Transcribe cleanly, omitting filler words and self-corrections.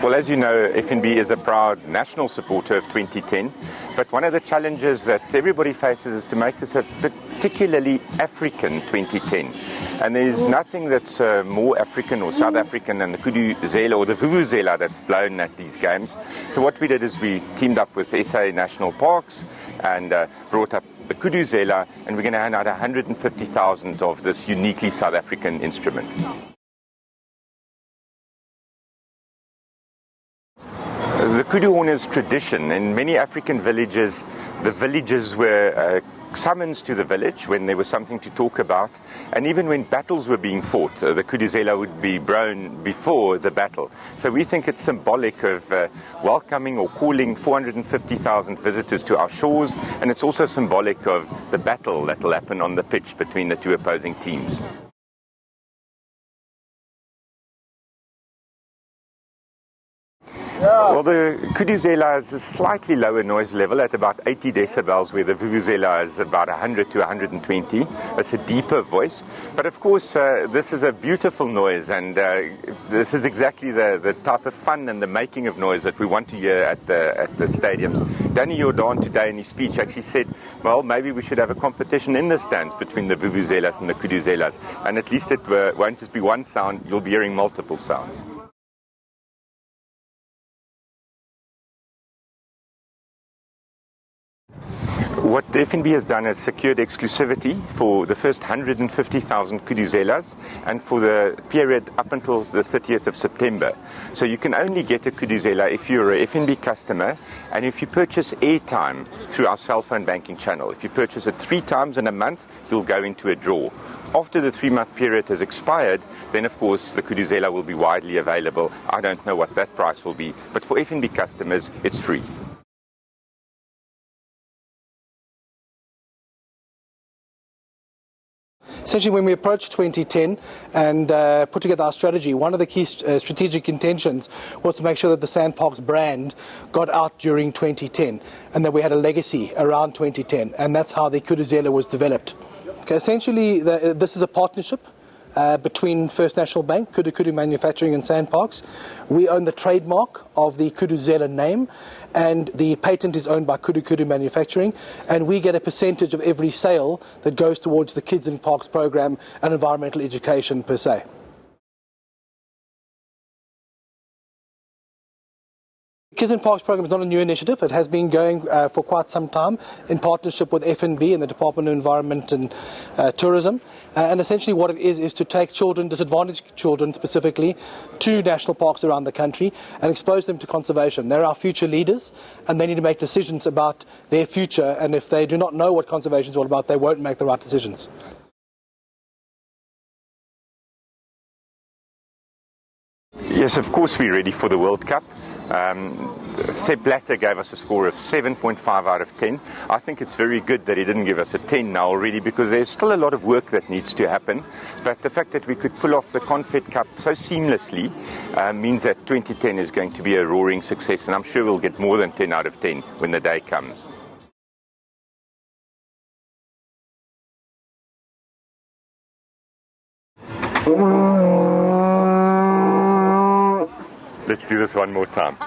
Well, as you know, FNB is a proud national supporter of 2010, but one of the challenges that everybody faces is to make this a particularly African 2010. And there's nothing that's more African or South African than the Kuduzela or the Vuvuzela that's blown at these games. So what we did is we teamed up with SANParks and brought up the Kuduzela, and we're going to hand out 150,000 of this uniquely South African instrument. The kudu horn is tradition. In many African villages, the villagers were summons to the village when there was something to talk about, and even when battles were being fought, the Kuduzela would be blown before the battle. So we think it's symbolic of welcoming or calling 450,000 visitors to our shores, and it's also symbolic of the battle that will happen on the pitch between the two opposing teams. Well, the Kuduzela is a slightly lower noise level at about 80 decibels, where the Vuvuzela is about 100 to 120. It's a deeper voice. But of course, this is a beautiful noise, and this is exactly the type of fun and the making of noise that we want to hear at the stadiums. Jordaan today in his speech actually said, well, maybe we should have a competition in the stands between the Vuvuzelas and the Kuduzelas. And at least it won't just be one sound, you'll be hearing multiple sounds. What the FNB has done is secured exclusivity for the first 150,000 Kuduzelas and for the period up until the 30th of September. So you can only get a Kuduzela if you're a FNB customer and if you purchase airtime through our cell phone banking channel. If you purchase it 3 times in a month, you'll go into a draw. After the 3-month period has expired, then of course the Kuduzela will be widely available. I don't know what that price will be, but for FNB customers, it's free. Essentially, when we approached 2010 and put together our strategy, one of the key strategic intentions was to make sure that the SANParks brand got out during 2010 and that we had a legacy around 2010, and that's how the Kuduzela was developed. Okay, essentially, this is a partnership between First National Bank, Kudu Manufacturing and SANParks. We own the trademark of the Kuduzela name, and the patent is owned by Kudu Manufacturing, and we get a percentage of every sale that goes towards the Kids in Parks program and environmental education per se. Kids in Parks program is not a new initiative. It has been going for quite some time in partnership with FNB and the Department of Environment and Tourism. And essentially what it is to take children, disadvantaged children specifically, to national parks around the country and expose them to conservation. They're our future leaders, and they need to make decisions about their future, and if they do not know what conservation is all about, they won't make the right decisions. Yes, of course we're ready for the World Cup. Sepp Blatter gave us a score of 7.5 out of 10. I think it's very good that he didn't give us a 10 now already, because there's still a lot of work that needs to happen. But the fact that we could pull off the Confed Cup so seamlessly means that 2010 is going to be a roaring success, and I'm sure we'll get more than 10 out of 10 when the day comes. Let's do this one more time.